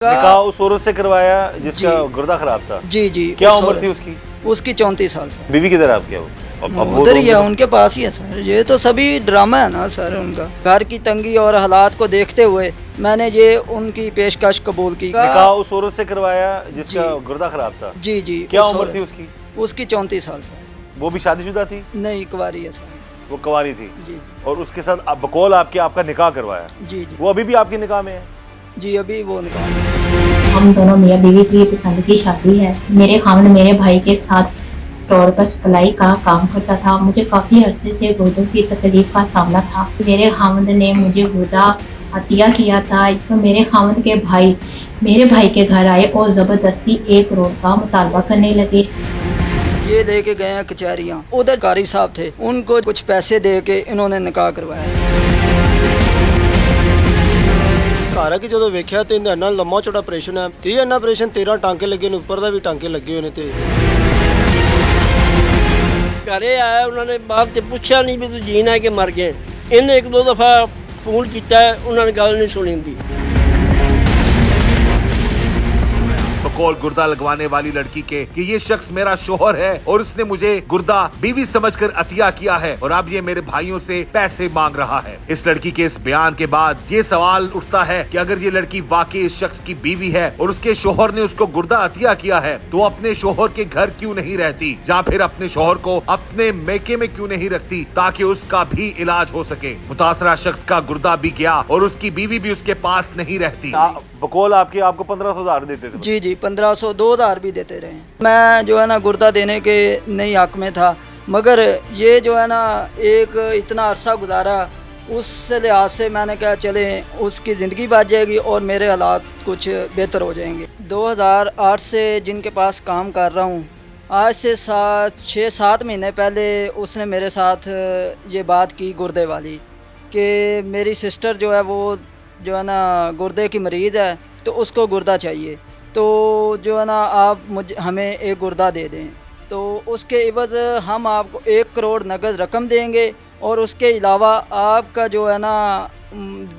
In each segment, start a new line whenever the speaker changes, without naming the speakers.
निकाह उस औरत से करवाया जिसका गुर्दा खराब था।
जी जी।
क्या उम्र थी उसकी?
उसकी 34 साल से।
बीवी किधर है आपकी? अब
उधर ही है, उनके पास ही है सर। ये तो सभी ड्रामा है ना सर उनका। घर की तंगी और हालात को देखते हुए मैंने ये उनकी पेशकश कबूल की।
निकाह उस औरत से करवाया जिसका गुर्दा खराब था।
जी जी।
क्या उम्र थी उसकी?
उसकी 34 साल से।
वो भी शादीशुदा थी?
नहीं, कुंवारी है सर।
वो कुंवारी थी।
जी।
और उसके साथ अब बकौल आपका निकाह करवाया।
जी जी।
वो अभी भी आपके निकाह में है?
जी, अभी वो निकाह।
हम दोनों मियाँ बीवी की पसंद की शादी है। मेरे खामन मेरे भाई के साथ स्टोर पर सप्लाई का काम करता था। मुझे काफी अरसे से गुर्दों की तकलीफ का सामना था। मेरे खामद ने मुझे गुर्दा अतिया किया था। तो मेरे खामद के भाई मेरे भाई के घर आए और जबरदस्ती 1 करोड़ का मुतालबा करने लगे।
ये लेके गए हैं कचहरियाँ। उधर कारी साहब थे, उनको कुछ पैसे दे के इन्होंने निकाह करवाया।
ਘਰ ਆ ਕਿ ਜਦੋਂ ਵੇਖਿਆ ਤੇ ਇਹਦਾ ਇੰਨਾ ਲੰਮਾ ਚੌੜਾ ਆਪਰੇਸ਼ਨ ਹੈ। 30 ਇੰਨਾ ਆਪਰੇਸ਼ਨ 13 ਟਾਂਕੇ ਲੱਗੇ ਨੇ, ਉੱਪਰ ਦਾ ਵੀ ਟਾਂਕੇ ਲੱਗੇ ਹੋਏ ਨੇ। ਤੇ
ਘਰੇ ਆਇਆ ਉਹਨਾਂ ਨੇ ਬਾਪ ਤੇ ਪੁੱਛਿਆ ਨਹੀਂ ਵੀ ਤੂੰ ਜੀਣਾ ਹੈ ਕਿ ਮਰ ਗਏ। ਇਹਨੇ 1-2 ਦਫਾ ਫੋਨ ਕੀਤਾ, ਉਹਨਾਂ ਨੇ ਗੱਲ ਨਹੀਂ ਸੁਣੀ ਹੁੰਦੀ।
बकौल गुर्दा लगवाने वाली लड़की के कि ये शख्स मेरा शोहर है और उसने मुझे गुर्दा बीवी समझकर अतिया किया है और अब ये मेरे भाइयों से पैसे मांग रहा है। इस लड़की के इस बयान के बाद ये सवाल उठता है कि अगर ये लड़की वाकई इस शख्स की बीवी है और उसके शोहर ने उसको गुर्दा अतिया किया है तो अपने शोहर के घर क्यों नहीं रहती, या फिर अपने शोहर को अपने मैके में क्यों नहीं रखती ताकि उसका भी इलाज हो सके। मुतासरा शख्स का गुर्दा भी गया और उसकी बीवी भी उसके पास नहीं रहती।
बकौल आपको 1500,000 देते थे?
जी जी, 1500, 2000 भी देते रहे। मैं जो है ना गुर्दा देने के नहीं हक में था, मगर ये जो है ना एक इतना अरसा गुजारा, उस लिहाज से मैंने कहा चले उसकी ज़िंदगी बच जाएगी और मेरे हालात कुछ बेहतर हो जाएंगे। 2008 से जिनके पास काम कर रहा हूँ, आज से 6-7 महीने पहले उसने मेरे साथ ये बात की गुर्दे वाली, कि मेरी सिस्टर जो है वो जो है ना गुर्दे की मरीज़ है, तो उसको गुर्दा चाहिए, तो जो है ना आप हमें एक गुर्दा दे दें, तो उसके इवज़ हम आपको 1 करोड़ नगद रकम देंगे और उसके अलावा आपका जो है ना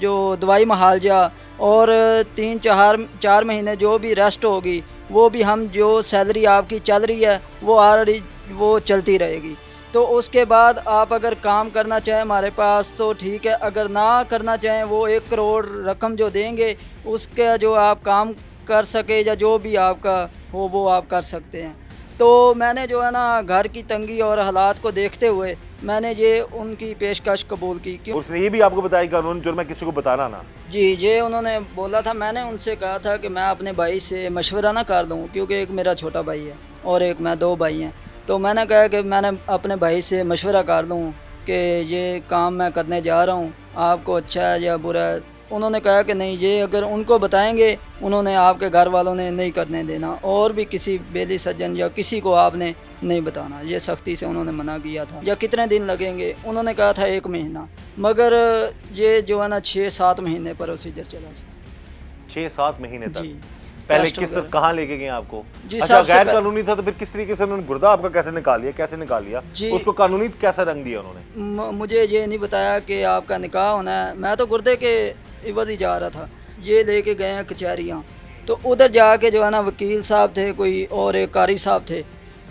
जो दवाई मुआवजा और 3-4 महीने जो भी रेस्ट होगी वो भी हम जो सैलरी आपकी चल रही है वो ऑलरेडी वो चलती रहेगी। तो उसके बाद आप अगर काम करना चाहें हमारे पास तो ठीक है, अगर ना करना चाहें वो 1 करोड़ रकम जो देंगे उसका जो आप काम कर सके या जो भी आपका हो वो आप कर सकते हैं। तो मैंने जो है ना घर की तंगी और हालात को देखते हुए मैंने ये उनकी पेशकश कबूल की। क्यों?
उसने ये भी आपको बताया कि कानूनी जुर्म है, किसी को बताना ना।
जी, ये उन्होंने बोला था। मैंने उनसे कहा था कि मैं अपने भाई से मशवरा ना कर दूँ, क्योंकि एक मेरा छोटा भाई है और एक मैं, 2 भाई हैं। तो मैंने कहा कि मैंने अपने भाई से मशवरा कर दूँ कि ये काम मैं करने जा रहा हूँ, आपको अच्छा है या बुरा है। उन्होंने कहा कि नहीं, ये अगर उनको बताएंगे उन्होंने आपके घर वालों ने नहीं करने देना, और भी किसी बेली सज्जन या किसी को आपने नहीं बताना, ये सख्ती से उन्होंने मना किया था। या कितने दिन लगेंगे, उन्होंने कहा था 1 महीना, मगर ये जो है ना 6-7 महीने प्रोसीजर चला।
6-7 महीने तक?
जी।
पहले कहाँ लेके गए आपको?
जी,
अच्छा, गैर कानूनी था तो फिर किस तरीके से उन्होंने गुर्दा आपका कैसे निकाल लिया?
जी,
उसको कानूनी कैसा रंग दिया उन्होंने?
मुझे ये नहीं बताया कि आपका निकाह होना है, मैं तो गुर्दे के इवज़ ही जा रहा था। ये लेके गए हैं कचहरियाँ, तो उधर जाके जो है ना वकील साहब थे कोई और एक कारी साहब थे,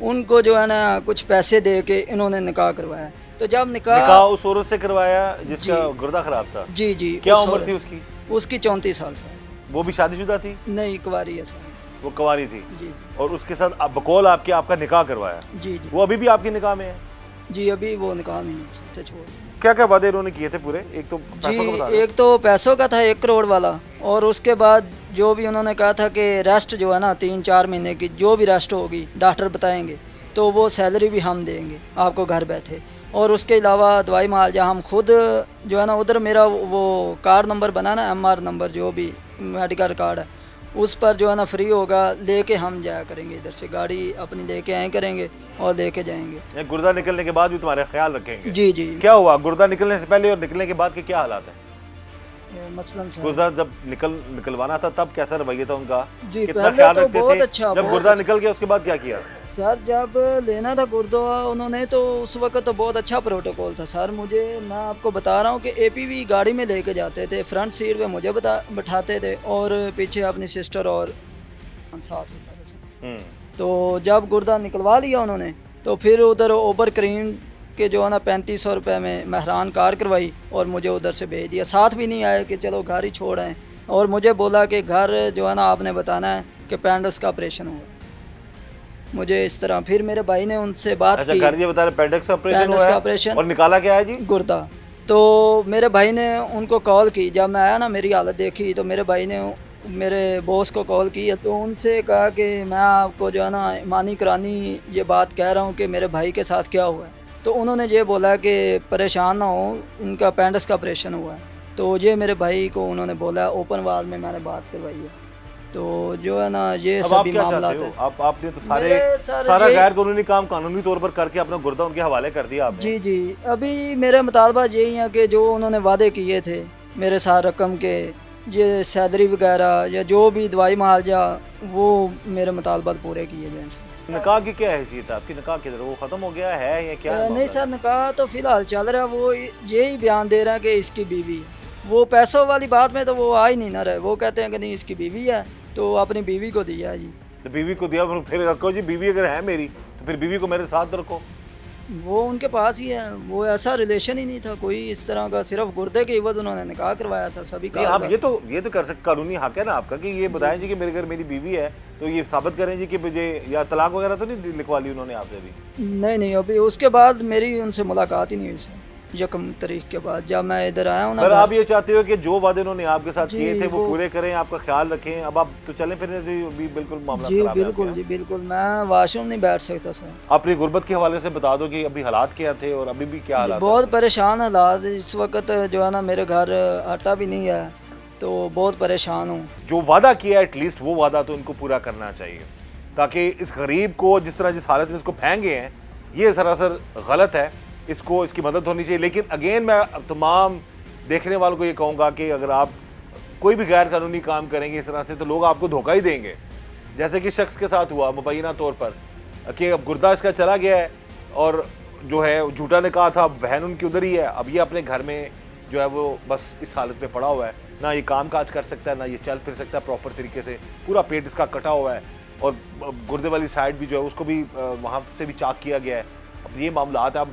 उनको जो है ना कुछ पैसे दे के इन्होंने निकाह करवाया। तो जब निकाह
उस औरत से करवाया जिसका गुर्दा खराब था।
जी जी।
क्या उम्र थी उसकी?
उसकी 34 साल से।
वो भी शादीशुदा थी?
नहीं, कुंवारी है सर।
वो कुंवारी थी।
जी।
और उसके साथ अब बकौल आपका निकाह करवाया।
जी जी।
वो अभी भी आपके निकाह में है?
जी, अभी वो निकाह में से छोड़।
क्या क्या वादे उन्होंने किए थे पूरे? एक तो पैसों का बता
जी, एक तो पैसों का था 1 करोड़ वाला, और उसके बाद जो भी उन्होंने कहा था कि रेस्ट जो है ना 3-4 महीने की जो भी रेस्ट होगी डॉक्टर बताएंगे, तो वो सैलरी भी हम देंगे आपको घर बैठे, और उसके अलावा दवाई मुआवजा हम खुद जो है ना, उधर मेरा वो कार्ड नंबर बना ना, MR नंबर जो भी मेडिकल कार्ड है, उस पर जो है ना फ्री होगा, लेके हम जाया करेंगे, इधर से गाड़ी अपनी लेके आए करेंगे और लेके जाएंगे।
गुर्दा निकलने के बाद भी तुम्हारा ख्याल रखेंगे?
जी जी।
क्या हुआ गुर्दा निकलने से पहले और निकलने के बाद के क्या हालात है?
मसलन सर,
गुर्दा जब निकलवाना था तब कैसा रवैया था उनका?
जी,
कितना
पहले
ख्याल
तो
रखते
बहुत
थे?
अच्छा,
जब
बहुत
गुर्दा निकल गया उसके बाद क्या किया?
सर जब लेना था गुर्दा उन्होंने तो उस वक्त तो बहुत अच्छा प्रोटोकॉल था सर। मुझे मैं आपको बता रहा हूँ कि एपीवी गाड़ी में लेके जाते थे, फ्रंट सीट पे मुझे बैठाते थे और पीछे अपनी सिस्टर और साथ होता था सर। तो जब गुर्दा निकलवा लिया उन्होंने तो फिर उधर ओवर क्रीम के जो है ना 3500 रुपये में मेहरान कार करवाई और मुझे उधर से भेज दिया। साथ भी नहीं आए कि चलो घर ही छोड़ आएँ, और मुझे बोला कि घर जो है ना आपने बताना है कि पेंडस का ऑपरेशन हुआ। मुझे इस तरह फिर मेरे भाई ने उनसे बात
अच्छा
की।
कर दिया, बता रहे पेंडेक्स का ऑपरेशन हुआ है
ऑपरेशन
और निकाला क्या है जी?
गुर्दा। तो मेरे भाई ने उनको कॉल की, जब मैं आया ना मेरी हालत देखी तो मेरे भाई ने मेरे बॉस को कॉल की तो उनसे कहा कि मैं आपको जो है ना ईमानी करानी ये बात कह रहा हूँ कि मेरे भाई के साथ क्या हुआ है। तो उन्होंने ये बोला कि परेशान ना हो, उनका पेंडस का ऑपरेशन हुआ है। तो ये मेरे भाई को उन्होंने बोला, ओपन वाल में मैंने बात करवाई है। तो जो है ना ये
अब आप
सभी
क्या
मामला
चाहते हो?
है।
आपने तो
सर
सारा
ये-
गैर कानूनी काम कानूनी तौर पर करके अपना गुर्दा उनके हवाले कर दिया आपने।
जी जी, अभी मेरा मुतालबा यही है कि जो उन्होंने वादे किए थे मेरे साथ रकम के, ये सैलरी वगैरह या जो भी दवाई मुआवजा, वो मेरे मुतालबात पूरे किए जाएँ सर।
निकाह की क्या हैसियत है आपकी? निकाह किधर, वो खत्म हो गया है या क्या है
नहीं
मामला?
सर, निकाह तो फ़िलहाल चल रहा है। वो यही बयान दे रहा है कि इसकी बीवी है। वो पैसों वाली बात में तो वो आ ही नहीं ना रहे। वो कहते हैं कि नहीं इसकी बीवी है तो अपनी बीवी को दिया जी।
तो बीवी को दिया, फिर रखो जी, बीवी अगर है मेरी तो फिर बीवी को मेरे साथ रखो।
वो उनके पास ही है, वो ऐसा रिलेशन ही नहीं था कोई इस तरह का, सिर्फ गुर्दे के इवज उन्होंने निकाह करवाया था सभी
नहीं, आप
का।
ये तो कर सकते, कानूनी हक है ना आपका कि ये बताएं जी कि मेरे घर मेरी बीवी है, तो ये साबित करें जी कि मुझे, या तलाक वगैरह तो नहीं लिखवा ली उन्होंने आपसे भी?
नहीं, अभी उसके बाद मेरी उनसे मुलाकात ही नहीं हुई सर। 1 तारीख के बाद जब मैं इधर आया हूँ ना।
सर आप ये चाहते हो कि जो वादे उन्होंने आपके साथ
जी,
किए थे वो
वो-
पूरे करें, आपका ख्याल रखें। अब आप तो चलें फिरने से भी बिल्कुल मामला
जी
खराब है
बिल्कुल,
आपके
जी बिल्कुल, मैं वाशरूम नहीं बैठ सकता सर।
यहाँ। अपनी गुर्बत के हवाले से बता दो कि अभी हालात क्या थे और अभी भी क्या हालात
बहुत परेशान हालात इस वक्त जो है ना, मेरे घर आटा भी नहीं है तो बहुत परेशान हूँ।
हैं। जो वादा किया एटलीस्ट वो वादा तो उनको पूरा करना चाहिए, ताकि इस गरीब को जिस तरह जिस हालत में इसको फेंके हैं ये सरासर गलत है। इसको इसकी मदद होनी चाहिए। लेकिन अगेन मैं तमाम देखने वालों को ये कहूँगा कि अगर आप कोई भी गैर कानूनी काम करेंगे इस तरह से तो लोग आपको धोखा ही देंगे, जैसे कि शख्स के साथ हुआ मुबैना तौर पर कि अब गुर्दा इसका चला गया है और जो है झूठा ने कहा था, बहन उनकी उधर ही है। अब ये अपने घर में जो है वो बस इस हालत में पड़ा हुआ है, ना ये काम काज कर सकता है, ना ये चल फिर सकता है प्रॉपर तरीके से। पूरा पेट इसका कटा हुआ है और गुर्दे वाली साइड भी जो है उसको भी वहाँ से भी चाक किया गया है। अब ये मामला अब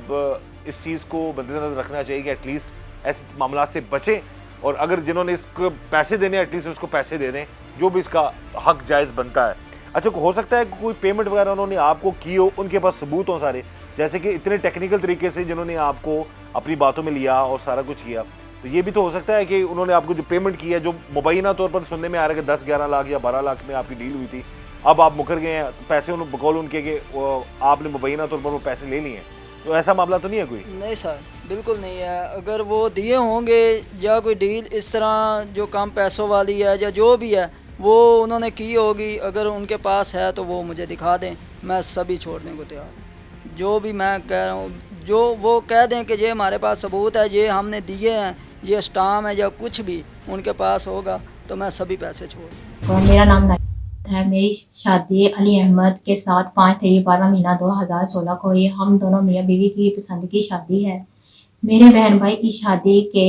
इस चीज़ को मद्देनजर रखना चाहिए कि एटलीस्ट ऐसे मामला से बचें, और अगर जिन्होंने इसको पैसे देने एटलीस्ट उसको पैसे दे दें जो भी इसका हक जायज़ बनता है। अच्छा, हो सकता है कि कोई पेमेंट वगैरह उन्होंने आपको की हो, उनके पास सबूत हो सारे, जैसे कि इतने टेक्निकल तरीके से जिन्होंने आपको अपनी बातों में लिया और सारा कुछ किया, तो ये भी तो हो सकता है कि उन्होंने आपको जो पेमेंट की है, जो मुबैना तौर पर सुनने में आ रहा है कि 10-11 लाख या 12 लाख में आपकी डील हुई थी, अब आप मुकर गए हैं, पैसे बकौल उनके कि आपने मुबैना तौर पर वो पैसे ले लिए हैं, तो ऐसा मामला तो नहीं है कोई?
नहीं सर, बिल्कुल नहीं है। अगर वो दिए होंगे या कोई डील इस तरह जो कम पैसों वाली है या जो भी है वो उन्होंने की होगी, अगर उनके पास है तो वो मुझे दिखा दें, मैं सभी छोड़ने को तैयार हूँ। जो भी मैं कह रहा हूँ, जो वो कह दें कि ये हमारे पास सबूत है, ये हमने दिए हैं, ये स्टाम है या कुछ भी उनके पास होगा, तो मैं सभी पैसे छोड़ दूँ।
तो मेरा नाम है। मेरी शादी अली अहमद के साथ 5 तारीख 12 महीना 2016 को हुई। हम दोनों मियाँ बीवी की पसंद की शादी है। मेरे बहन भाई की शादी के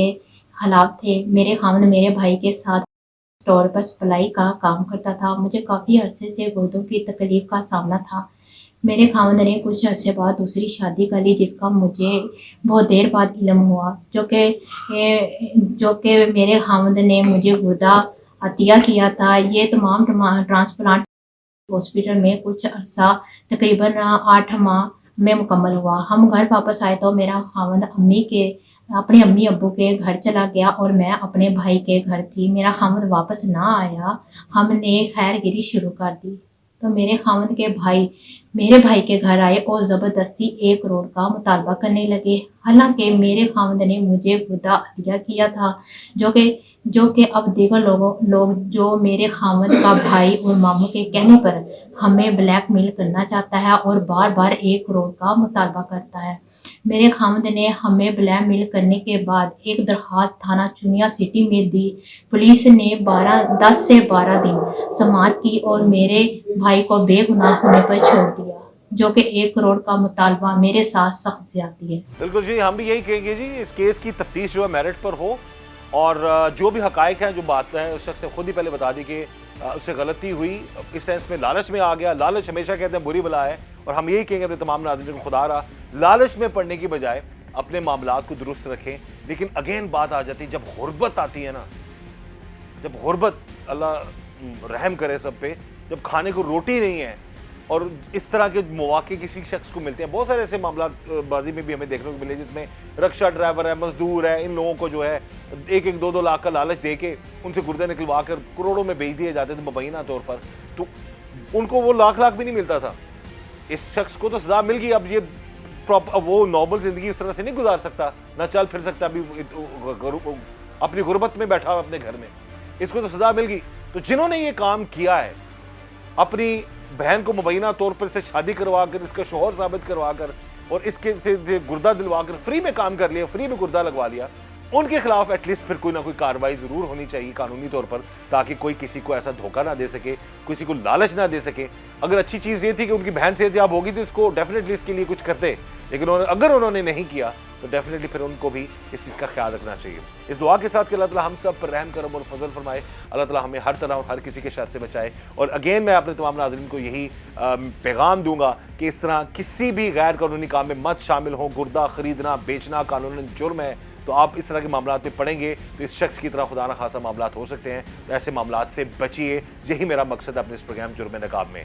हालात थे। मेरे खामन मेरे भाई के साथ स्टोर पर सप्लाई का काम करता था। मुझे काफ़ी अरसे से गुर्दों की तकलीफ का सामना था। मेरे खामन ने कुछ अरसे बाद दूसरी शादी कर ली, जिसका मुझे बहुत देर बाद इल्म हुआ, जो कि मेरे खामन ने मुझे गुर्दा अतिया किया था। ये तमाम ट्रांसप्लांट हॉस्पिटल में कुछ अरसा तकरीबन 8 माह में मुकम्मल हुआ। हम घर वापस आए तो मेरा खामन अपने अम्मी अब्बू के घर चला गया और मैं अपने भाई के घर थी। मेरा खामन वापस ना आया। हमने खैरगिरी शुरू कर दी तो मेरे खामन के भाई मेरे भाई के घर आए और ज़बरदस्ती 1 करोड़ का मुतालबा करने लगे। हालांकि मेरे खामन ने मुझे गुर्दा अतिया किया था, जो कि अब दीगर लोग जो मेरे खामद का भाई और मामू के कहने पर हमें ब्लैकमेल करना चाहता है और बार बार 1 करोड़ का मुतालबा करता है। मेरे खामद ने हमें ब्लैकमेल करने के बाद एक दरख्वास्त थाना चुनिया सिटी में दी। पुलिस ने 10 से 12 दिन समाअत की और मेरे भाई को बेगुनाह होने पर छोड़ दिया। जो कि 1 करोड़ का मुतालबा मेरे साथ सख्त ज्यादती है।
बिल्कुल जी, हम भी यही कहेंगे जी, इस केस की तफ्तीश जो है मेरिट पर हो और जो भी हकायक हैं, जो बातें हैं, उस शख्स ने खुद ही पहले बता दी कि उससे गलती हुई, इस सेंस में लालच में आ गया। लालच हमेशा कहते हैं बुरी बला है और हम यही कहेंगे अपने तमाम नाज़रीन को, खुदा रहा लालच में पड़ने की बजाय अपने मामलात को दुरुस्त रखें। लेकिन अगेन बात आ जाती है जब गुर्बत आती है ना, जब गुर्बत, अल्लाह रहम करे सब पे, जब खाने को रोटी नहीं है और इस तरह के मौके किसी शख्स को मिलते हैं। बहुत सारे ऐसे मामला बाजी में भी हमें देखने को मिले जिसमें रक्षा ड्राइवर है, मजदूर है, इन लोगों को जो है 1-2 लाख का लालच दे के उनसे गुर्दे निकलवा कर करोड़ों में बेच दिए जाते थे मुबैना तौर पर, तो उनको वो लाख भी नहीं मिलता था। इस शख्स को तो सजा मिल गई, अब ये वो नॉर्मल जिंदगी इस तरह से नहीं गुजार सकता, ना चल फिर सकता, अभी अपनी गुर्बत में बैठा हुआ अपने घर में, इसको तो सजा मिल गई। तो जिन्होंने ये काम किया है, अपनी बहन को मुबैना तौर पर से शादी करवा कर, इसका शोहर साबित करवा कर और इसके से गुर्दा दिलवा कर फ्री में काम कर लिया, फ्री में गुर्दा लगवा लिया, उनके खिलाफ एटलीस्ट फिर कोई ना कोई कार्रवाई जरूर होनी चाहिए कानूनी तौर पर, ताकि कोई किसी को ऐसा धोखा ना दे सके, किसी को लालच ना दे सके। अगर अच्छी चीज़ ये थी कि उनकी बहन सेहतयाब होगी तो इसको डेफिनेटली इसके लिए कुछ करते, लेकिन अगर उन्होंने नहीं किया तो डेफिनेटली फिर उनको भी इस चीज़ का ख्याल रखना चाहिए। इस दुआ के साथ कि अल्लाह ताला हम सब पर रहम करम और फजल फरमाए, अल्लाह ताला हमें हर तरह और हर किसी के शर से बचाए। और अगेन मैं अपने तमाम नाज़रीन को यही पैगाम दूंगा कि इस तरह किसी भी गैर कानूनी काम में मत शामिल हो। गुर्दा खरीदना बेचना कानूनन जुर्म है, तो आप इस तरह के मामलात में पड़ेंगे तो इस शख्स की तरह खुदा न खासा मामलात हो सकते हैं, तो ऐसे मामलात से बचिए। यही मेरा मकसद है अपने इस प्रोग्राम जुर्म नकाब में।